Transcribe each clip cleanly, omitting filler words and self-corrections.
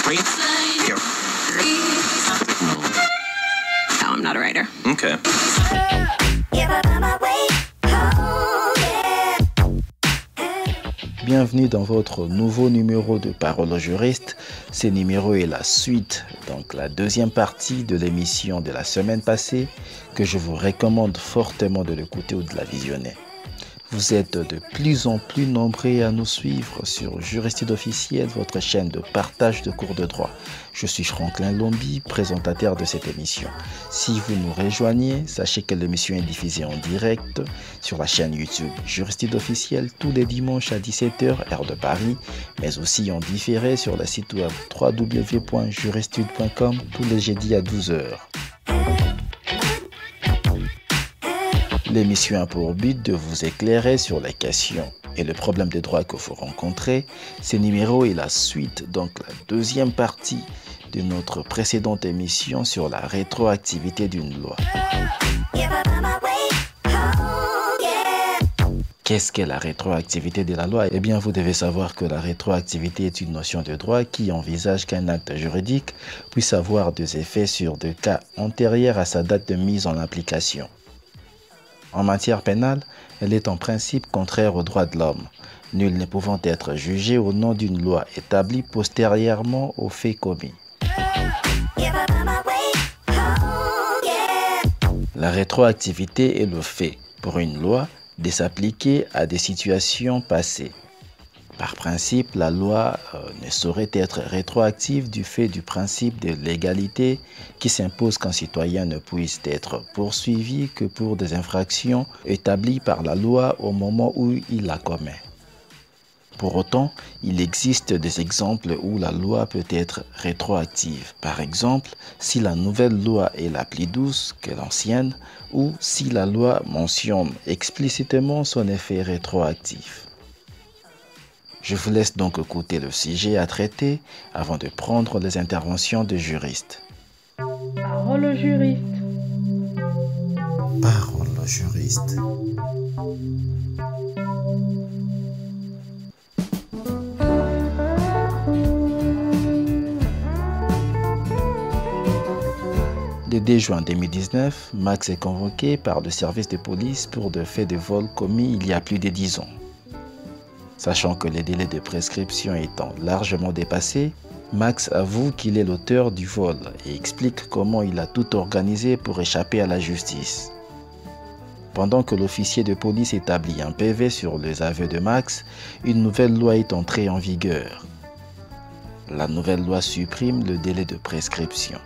No, I'm not a writer. Okay. Bienvenue dans votre nouveau numéro de Parole aux juristes. Ce numéro est la suite, donc la deuxième partie de l'émission de la semaine passée, que je vous recommande fortement de l'écouter ou de la visionner. Vous êtes de plus en plus nombreux à nous suivre sur Juristide Officiel, votre chaîne de partage de cours de droit. Je suis Franklin Lombi, présentateur de cette émission. Si vous nous rejoignez, sachez que l'émission est diffusée en direct sur la chaîne YouTube Juristide Officiel tous les dimanches à 17h, heure de Paris, mais aussi en différé sur le site web www.juristide.com tous les jeudis à 12h. L'émission a pour but de vous éclairer sur les questions et les problèmes de droit que vous rencontrez. Ce numéro est la suite, donc la deuxième partie de notre précédente émission sur la rétroactivité d'une loi. Qu'est-ce qu'est la rétroactivité de la loi? Eh bien, vous devez savoir que la rétroactivité est une notion de droit qui envisage qu'un acte juridique puisse avoir des effets sur des cas antérieurs à sa date de mise en application. En matière pénale, elle est en principe contraire aux droits de l'homme, nul ne pouvant être jugé au nom d'une loi établie postérieurement aux faits commis. La rétroactivité est le fait, pour une loi, de s'appliquer à des situations passées. Par principe, la loi ne saurait être rétroactive du fait du principe de l'égalité qui s'impose qu'un citoyen ne puisse être poursuivi que pour des infractions établies par la loi au moment où il la commet. Pour autant, il existe des exemples où la loi peut être rétroactive. Par exemple, si la nouvelle loi est la plus douce que l'ancienne ou si la loi mentionne explicitement son effet rétroactif. Je vous laisse donc écouter le sujet à traiter avant de prendre les interventions des juristes. Parole aux juristes. Parole aux juristes. Le 2 juin 2019, Max est convoqué par le service de police pour des faits de vol commis il y a plus de 10 ans. Sachant que les délais de prescription étant largement dépassés, Max avoue qu'il est l'auteur du vol et explique comment il a tout organisé pour échapper à la justice. Pendant que l'officier de police établit un PV sur les aveux de Max, une nouvelle loi est entrée en vigueur. La nouvelle loi supprime le délai de prescription.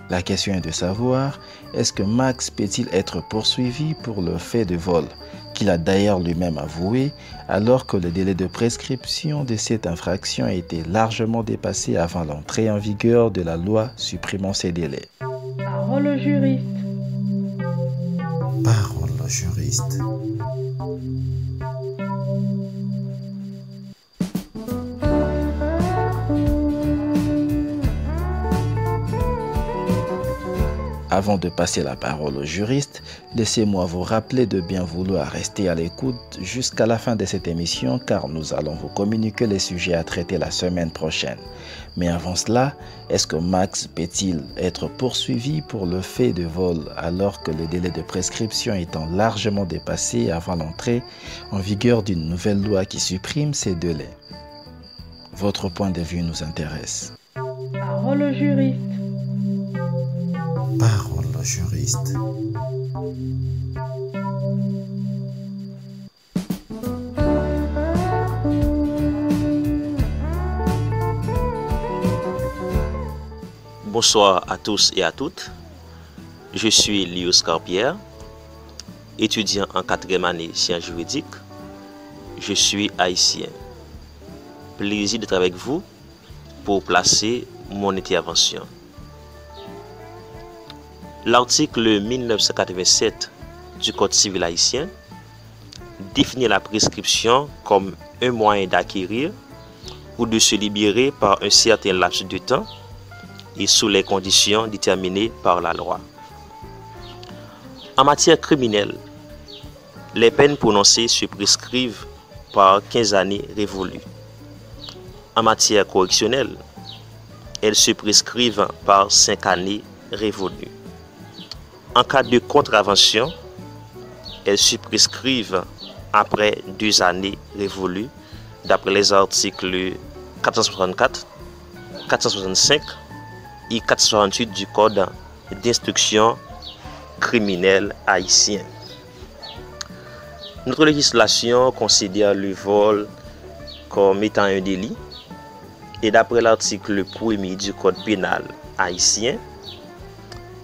La question est de savoir, est-ce que Max peut-il être poursuivi pour le fait de vol, qu'il a d'ailleurs lui-même avoué, alors que le délai de prescription de cette infraction a été largement dépassé avant l'entrée en vigueur de la loi supprimant ces délais. Parole aux juristes. Parole aux juristes. Avant de passer la parole aux juristes, laissez-moi vous rappeler de bien vouloir rester à l'écoute jusqu'à la fin de cette émission car nous allons vous communiquer les sujets à traiter la semaine prochaine. Mais avant cela, est-ce que Max peut-il être poursuivi pour le fait de vol alors que le délai de prescription étant largement dépassé avant l'entrée en vigueur d'une nouvelle loi qui supprime ces délais? Votre point de vue nous intéresse. Parole aux juristes. Parole aux juristes. Bonsoir à tous et à toutes. Je suis Léo Scarpierre, étudiant en 4e année sciences juridiques. Je suis haïtien. Plaisir d'être avec vous pour placer mon intervention. L'article 1987 du Code civil haïtien définit la prescription comme un moyen d'acquérir ou de se libérer par un certain laps de temps et sous les conditions déterminées par la loi. En matière criminelle, les peines prononcées se prescrivent par 15 années révolues. En matière correctionnelle, elles se prescrivent par 5 années révolues. En cas de contravention, elles se prescrivent après 2 années révolues, d'après les articles 464, 465 et 468 du Code d'instruction criminelle haïtien. Notre législation considère le vol comme étant un délit et d'après l'article 1er du Code pénal haïtien,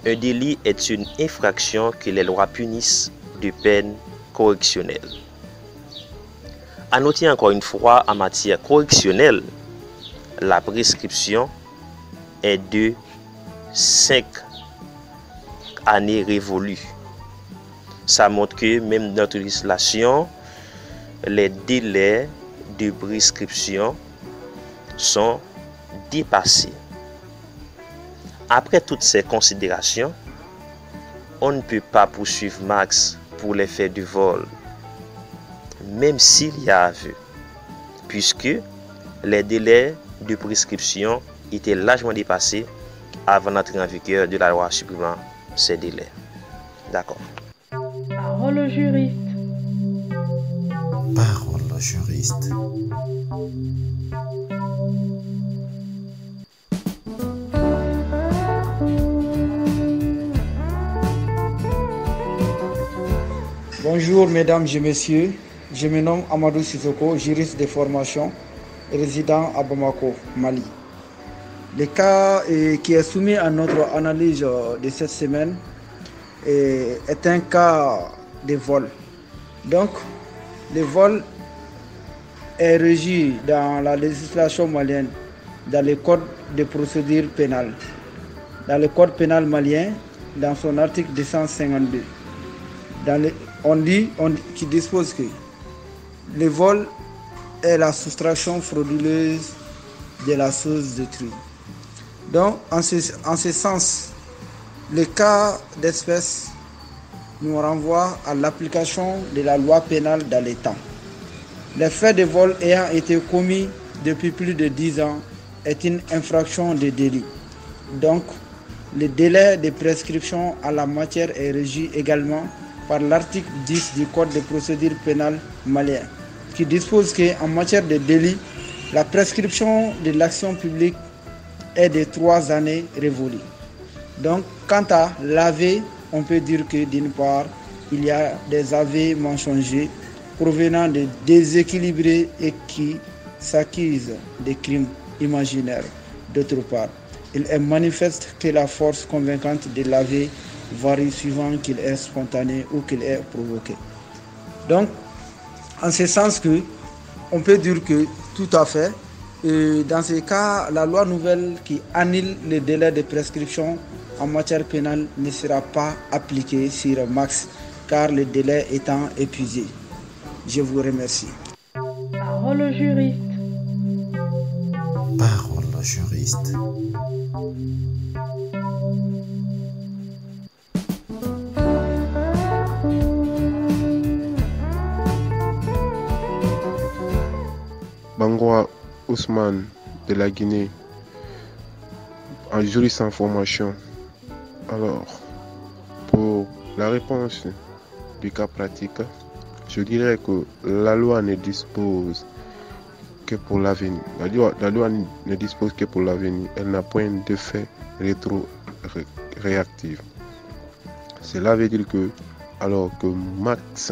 un délit est une infraction que les lois punissent de peine correctionnelle. À noter encore une fois, en matière correctionnelle, la prescription est de 5 années révolues. Ça montre que même dans notre législation, les délais de prescription sont dépassés. Après toutes ces considérations, on ne peut pas poursuivre Max pour les faits de vol, même s'il y a aveu, puisque les délais de prescription étaient largement dépassés avant l'entrée en vigueur de la loi supprimant ces délais. D'accord. Parole au juriste. Parole au juriste. Bonjour mesdames et messieurs, je me nomme Amadou Sissoko, juriste de formation, résident à Bamako, Mali. Le cas qui est soumis à notre analyse de cette semaine est un cas de vol. Donc, le vol est régi dans la législation malienne, dans le code de procédure pénale. Dans le code pénal malien, dans son article 252, qui dispose que le vol est la soustraction frauduleuse de la chose détruite. Donc, en ce sens, le cas d'espèce nous renvoie à l'application de la loi pénale dans les temps. Les faits de vol ayant été commis depuis plus de 10 ans est une infraction de délit. Donc, le délai de prescription en la matière est régi également par l'article 10 du Code de procédure pénale malien, qui dispose qu'en matière de délit, la prescription de l'action publique est de 3 années révolues. Donc, quant à l'AV, on peut dire que d'une part, il y a des AV mensongers provenant de déséquilibrés et qui s'accusent de crimes imaginaires. D'autre part, il est manifeste que la force convaincante de l'AV varie suivant qu'il est spontané ou qu'il est provoqué. Donc, en ce sens que, on peut dire que tout à fait, dans ce cas, la loi nouvelle qui annule les délais de prescription en matière pénale ne sera pas appliquée sur Max, car le délai étant épuisé. Je vous remercie. Parole au juriste. Parole au juriste. Bangoua Ousmane de la Guinée, en juriste en formation. Alors, pour la réponse du cas pratique, je dirais que la loi ne dispose que pour l'avenir. La loi ne dispose que pour l'avenir. Elle n'a point d'effet rétro-réactif. Cela veut dire que, alors que Max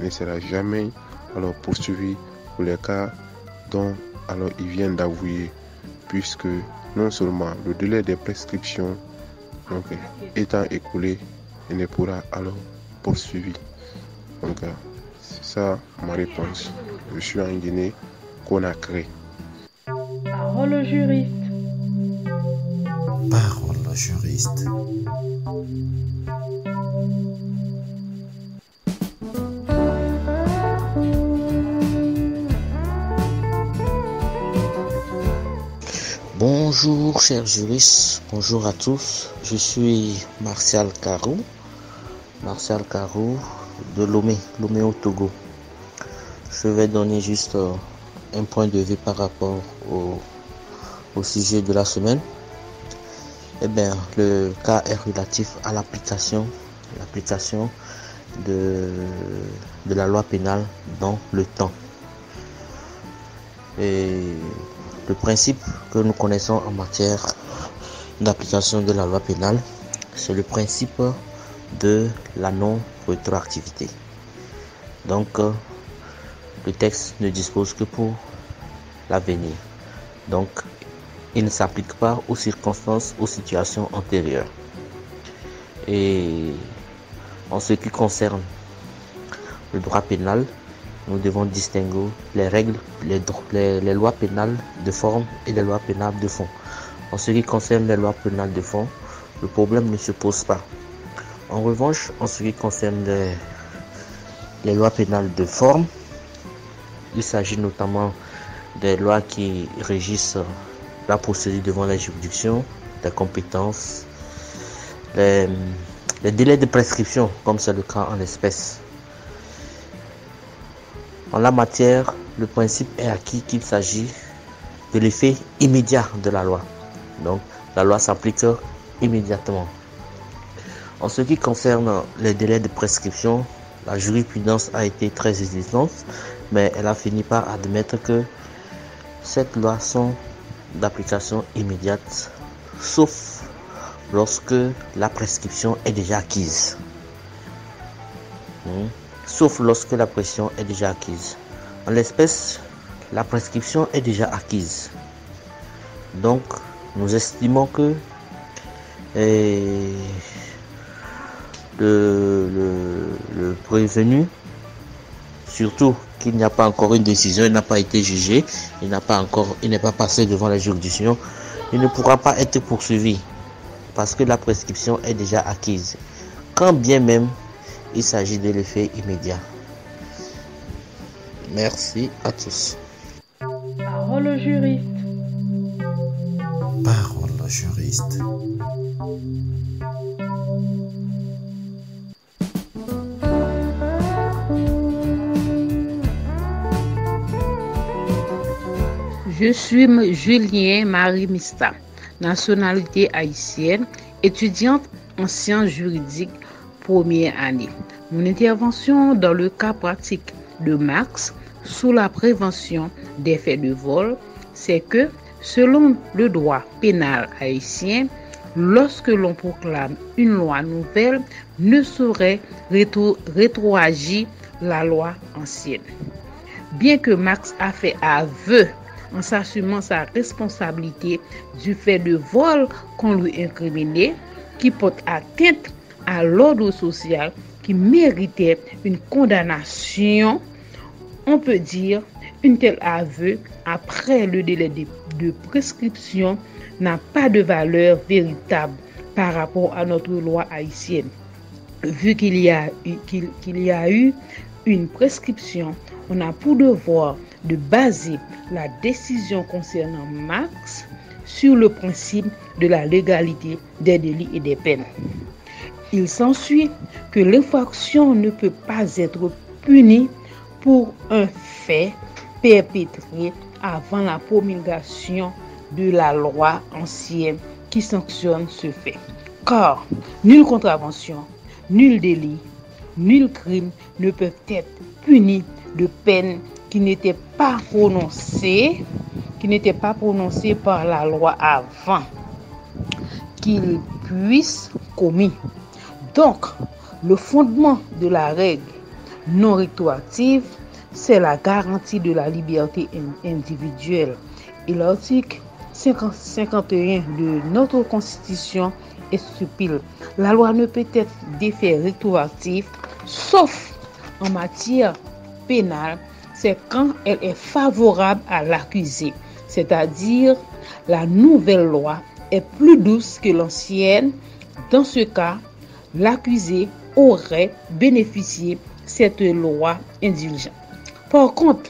ne sera jamais poursuivi pour les cas dont il vient d'avouer, puisque non seulement le délai de prescription étant écoulé, il ne pourra alors poursuivi. Donc c'est ça ma réponse. Je suis en Guinée, Conakry. Parole au juriste. Parole au juriste. Bonjour chers juristes, bonjour à tous. Je suis Martial Karou de Lomé au Togo. Je vais donner juste un point de vue par rapport au sujet de la semaine. Eh bien, le cas est relatif à l'application de la loi pénale dans le temps. Et le principe que nous connaissons en matière d'application de la loi pénale, c'est le principe de la non-rétroactivité. Donc, le texte ne dispose que pour l'avenir. Donc, il ne s'applique pas aux circonstances, aux situations antérieures. Et en ce qui concerne le droit pénal, nous devons distinguer les règles, les lois pénales de forme et les lois pénales de fond. En ce qui concerne les lois pénales de fond, le problème ne se pose pas. En revanche, en ce qui concerne les lois pénales de forme, il s'agit notamment des lois qui régissent la procédure devant la juridiction, les compétences, les délais de prescription, comme c'est le cas en espèces. En la matière, le principe est acquis qu'il s'agit de l'effet immédiat de la loi. Donc, la loi s'applique immédiatement. En ce qui concerne les délais de prescription, la jurisprudence a été très hésitante, mais elle a fini par admettre que cette loi sont d'application immédiate, sauf lorsque la prescription est déjà acquise. Sauf lorsque la prescription est déjà acquise. En l'espèce, la prescription est déjà acquise. Donc, nous estimons que le prévenu, surtout qu'il n'y a pas encore une décision, il n'a pas été jugé, il n'est pas passé devant la juridiction, il ne pourra pas être poursuivi parce que la prescription est déjà acquise, quand bien même il s'agit de l'effet immédiat. Merci à tous. Parole au juriste. Parole au juriste. Je suis Julien Marie Mista, nationalité haïtienne, étudiante en sciences juridiques première année. Mon intervention dans le cas pratique de Marx sous la prévention des faits de vol, c'est que selon le droit pénal haïtien, lorsque l'on proclame une loi nouvelle, ne saurait rétroagir la loi ancienne. Bien que Marx a fait aveu en s'assumant sa responsabilité du fait de vol qu'on lui incriminait, qui porte atteinte à l'ordre social, qui méritait une condamnation, on peut dire une telle aveu après le délai de prescription n'a pas de valeur véritable par rapport à notre loi haïtienne. Vu qu'il y a eu une prescription, on a pour devoir de baser la décision concernant Marx sur le principe de la légalité des délits et des peines. Il s'ensuit que l'infraction ne peut pas être punie pour un fait perpétré avant la promulgation de la loi ancienne qui sanctionne ce fait. Car nulle contravention, nul délit, nul crime ne peuvent être punis de peine qui n'était pas prononcée par la loi avant qu'il puisse commis. Donc, le fondement de la règle non rétroactive, c'est la garantie de la liberté individuelle. Et l'article 51 de notre Constitution est stipule. La loi ne peut être d'effet rétroactif, sauf en matière pénale, c'est quand elle est favorable à l'accusé. C'est-à-dire, la nouvelle loi est plus douce que l'ancienne. Dans ce cas, l'accusé aurait bénéficié de cette loi indulgente. Par contre,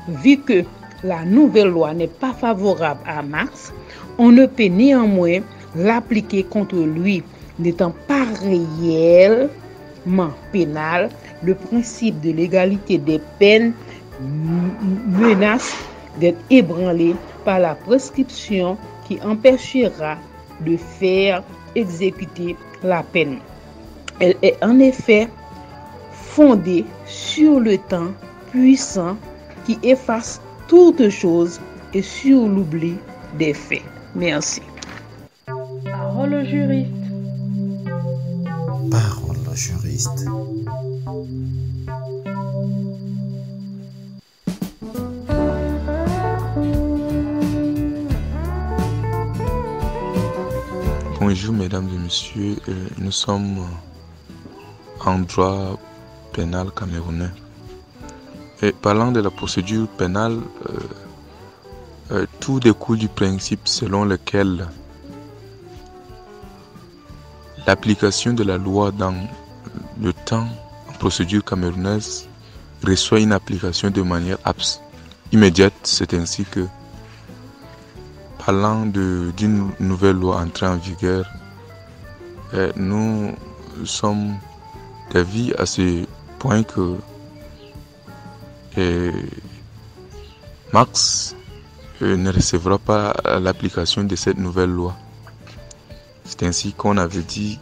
vu que la nouvelle loi n'est pas favorable à Marx, on ne peut néanmoins l'appliquer contre lui, n'étant pas réellement pénal. Le principe de l'égalité des peines menace d'être ébranlée par la prescription qui empêchera de faire exécuter la peine. Elle est en effet fondée sur le temps puissant qui efface toute chose et sur l'oubli des faits. Merci. Parole au juriste. Parole au juriste. Bonjour mesdames et messieurs, nous sommes en droit pénal camerounais. Et parlant de la procédure pénale, tout découle du principe selon lequel l'application de la loi dans le temps en procédure camerounaise reçoit une application de manière immédiate. C'est ainsi que, parlant d'une nouvelle loi entrée en vigueur, nous sommes d'avis à ce point que Max ne recevra pas l'application de cette nouvelle loi. C'est ainsi qu'on avait dit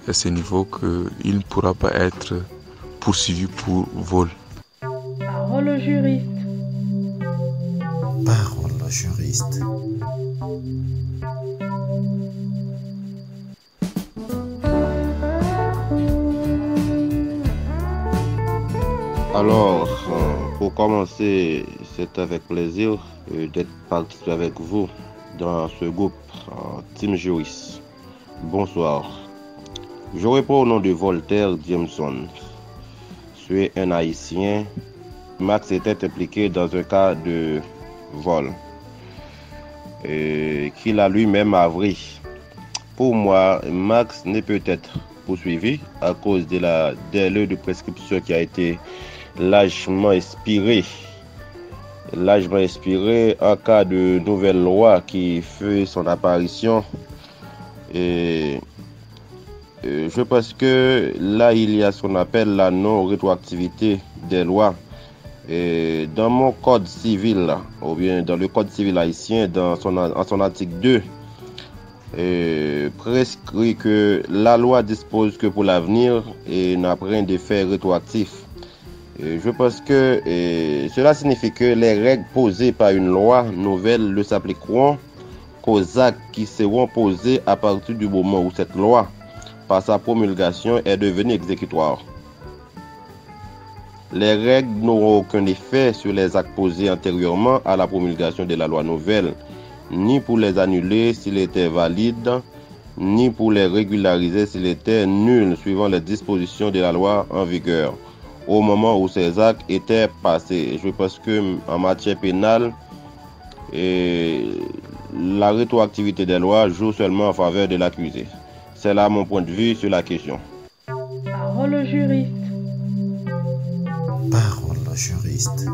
à ce niveau qu'il ne pourra pas être poursuivi pour vol. Parole au juriste. Parole au juriste. Alors, pour commencer, c'est avec plaisir d'être participé avec vous dans ce groupe Team Juris. Bonsoir. Je réponds au nom de Voltaire Jameson. Je suis un Haïtien. Max était impliqué dans un cas de vol qu'il a lui-même avoué. Pour moi, Max n'est peut-être poursuivi à cause de la délai de prescription qui a été largement expiré en cas de nouvelle loi qui fait son apparition. Et je pense que là il y a ce qu'on appelle la non-rétroactivité des lois. Et dans mon code civil, ou bien dans le code civil haïtien, en son article 2, prescrit que la loi dispose que pour l'avenir et n'a rien d'effet rétroactif. Je pense que cela signifie que les règles posées par une loi nouvelle ne s'appliqueront qu'aux actes qui seront posés à partir du moment où cette loi, par sa promulgation, est devenue exécutoire. Les règles n'auront aucun effet sur les actes posés antérieurement à la promulgation de la loi nouvelle, ni pour les annuler s'ils étaient valides, ni pour les régulariser s'ils étaient nuls suivant les dispositions de la loi en vigueur au moment où ces actes étaient passés. Je pense que en matière pénale, la rétroactivité des lois joue seulement en faveur de l'accusé. C'est là mon point de vue sur la question. Parole au juriste. Parole au juriste.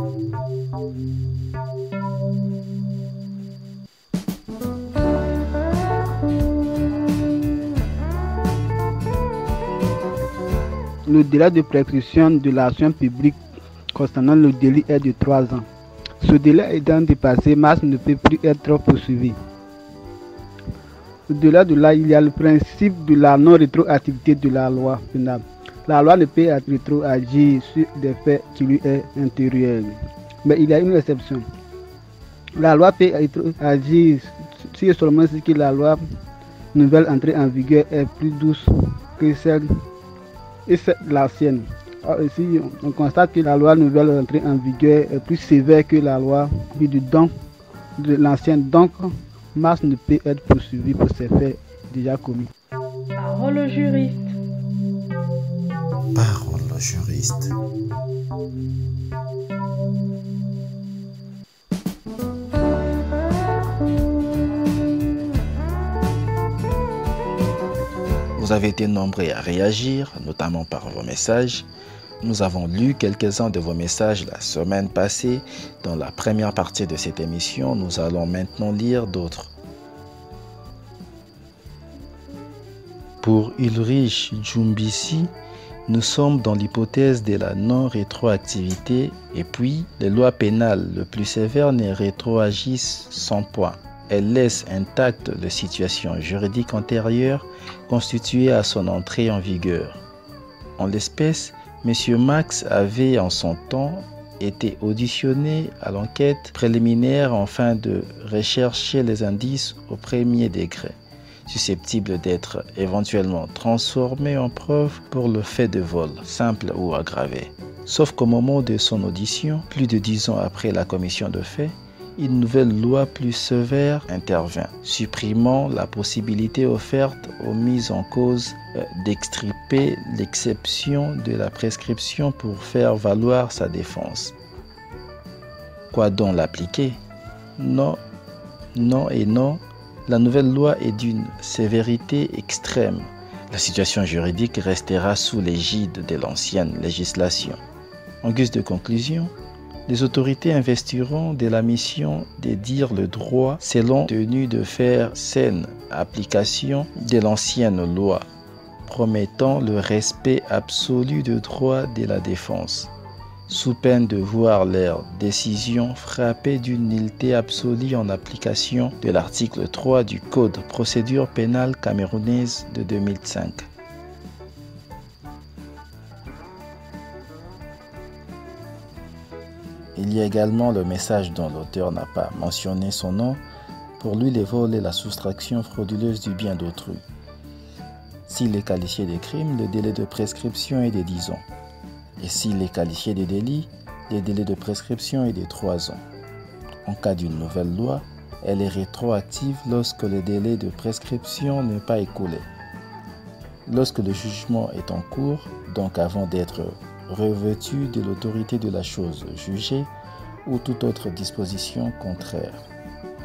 Le délai de prescription de l'action publique concernant le délit est de 3 ans. Ce délai étant dépassé, Max ne peut plus être poursuivi. Au-delà de là, il y a le principe de la non-rétroactivité de la loi pénale. La loi ne peut être rétroagir sur des faits qui lui est intérieur. Mais il y a une exception. La loi peut rétroagir si seulement si la loi nouvelle entrée en vigueur est plus douce que celle et c'est l'ancienne. Ici, on constate que la loi nouvelle entrée en vigueur est plus sévère que la loi de l'ancienne. Donc, Max ne peut être poursuivi pour ces faits déjà commis. Parole au juriste. Parole au juriste. Vous avez été nombreux à réagir, notamment par vos messages. Nous avons lu quelques-uns de vos messages la semaine passée. Dans la première partie de cette émission, nous allons maintenant lire d'autres. Pour Ulrich Djumbisi, Nous sommes dans l'hypothèse de la non-rétroactivité et puis les lois pénales les plus sévères ne rétroagissent sans point. Elles laissent intacte la situation juridique antérieure constituée à son entrée en vigueur. En l'espèce, M. Max avait en son temps été auditionné à l'enquête préliminaire afin de rechercher les indices au premier degré, susceptibles d'être éventuellement transformés en preuve pour le fait de vol, simple ou aggravé. Sauf qu'au moment de son audition, plus de 10 ans après la commission de faits, une nouvelle loi plus sévère intervint, supprimant la possibilité offerte aux mises en cause d'extirper l'exception de la prescription pour faire valoir sa défense. Quoi donc l'appliquer? Non, non et non. La nouvelle loi est d'une sévérité extrême. La situation juridique restera sous l'égide de l'ancienne législation. En guise de conclusion, les autorités investiront de la mission de dire le droit selon tenue de faire saine application de l'ancienne loi, promettant le respect absolu du droit de la défense, sous peine de voir leur décision frappée d'une nullité absolue en application de l'article 3 du Code procédure pénale camerounaise de 2005. Il y a également le message dont l'auteur n'a pas mentionné son nom. Pour lui, les vols et la soustraction frauduleuse du bien d'autrui. S'il est qualifié de crime, le délai de prescription est de 10 ans. Et s'il est qualifié de délit, le délai de prescription est de 3 ans. En cas d'une nouvelle loi, elle est rétroactive lorsque le délai de prescription n'est pas écoulé. Lorsque le jugement est en cours, donc avant d'être revêtu de l'autorité de la chose jugée ou toute autre disposition contraire.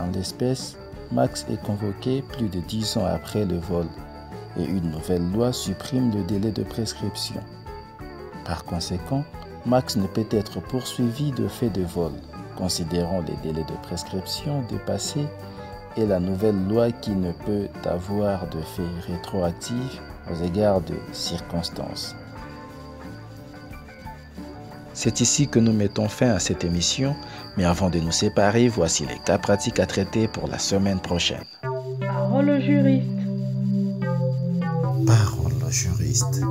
En l'espèce, Max est convoqué plus de 10 ans après le vol et une nouvelle loi supprime le délai de prescription. Par conséquent, Max ne peut être poursuivi de fait de vol, considérant les délais de prescription dépassés et la nouvelle loi qui ne peut avoir de fait rétroactif aux égards de circonstances. C'est ici que nous mettons fin à cette émission, mais avant de nous séparer, voici les cas pratiques à traiter pour la semaine prochaine. Parole au juriste. Parole au juriste.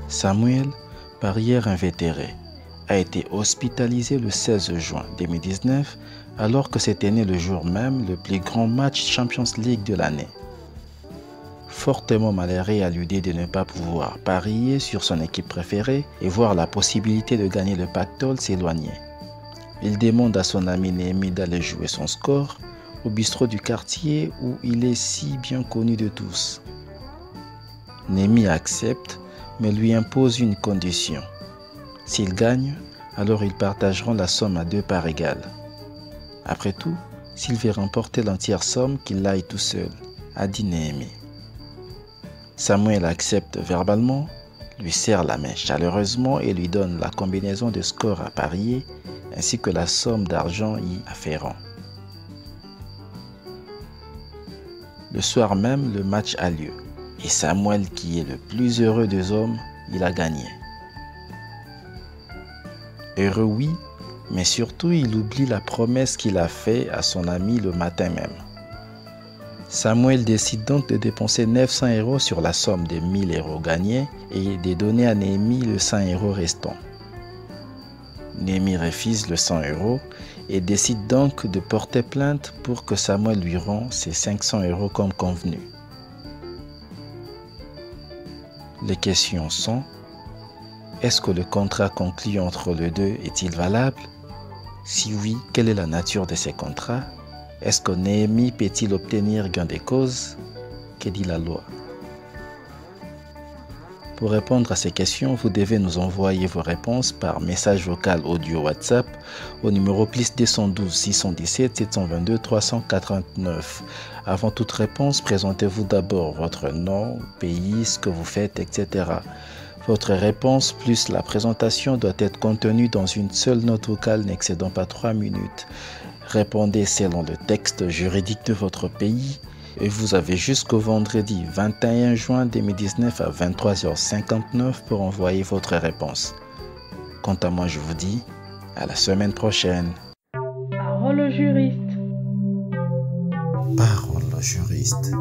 Samuel, par hier invétéré, a été hospitalisé le 16 juin 2019 alors que s'était né le jour même le plus grand match Champions League de l'année. Fortement malheureux à l'idée de ne pas pouvoir parier sur son équipe préférée et voir la possibilité de gagner le pactole s'éloigner. Il demande à son ami Néhémie d'aller jouer son score au bistrot du quartier où il est si bien connu de tous. Néhémie accepte mais lui impose une condition. S'il gagne, alors ils partageront la somme à 2 parts égales. Après tout, s'il veut remporter l'entière somme, qu'il aille tout seul, a dit Néhémie. Samuel accepte verbalement, lui serre la main chaleureusement et lui donne la combinaison de scores à parier ainsi que la somme d'argent y afférent. Le soir même, le match a lieu et Samuel, qui est le plus heureux des hommes, il a gagné. Heureux, oui, mais surtout il oublie la promesse qu'il a faite à son ami le matin même. Samuel décide donc de dépenser 900 € sur la somme de 1000 € gagnés et de donner à Néhémie le 100 € restant. Néhémie refuse le 100 € et décide donc de porter plainte pour que Samuel lui rende ses 500 € comme convenu. Les questions sont: est-ce que le contrat conclu entre les deux est-il valable? Si oui, quelle est la nature de ces contrats? Est-ce que Néhémie peut-il obtenir gain de cause? Que dit la loi? Pour répondre à ces questions, vous devez nous envoyer vos réponses par message vocal audio WhatsApp au numéro +212 617 722 389. Avant toute réponse, présentez-vous d'abord votre nom, pays, ce que vous faites, etc. Votre réponse plus la présentation doit être contenue dans une seule note vocale n'excédant pas 3 minutes. Répondez selon le texte juridique de votre pays et vous avez jusqu'au vendredi 21 juin 2019 à 23h59 pour envoyer votre réponse. Quant à moi, je vous dis à la semaine prochaine. Parole au juriste. Parole au juriste.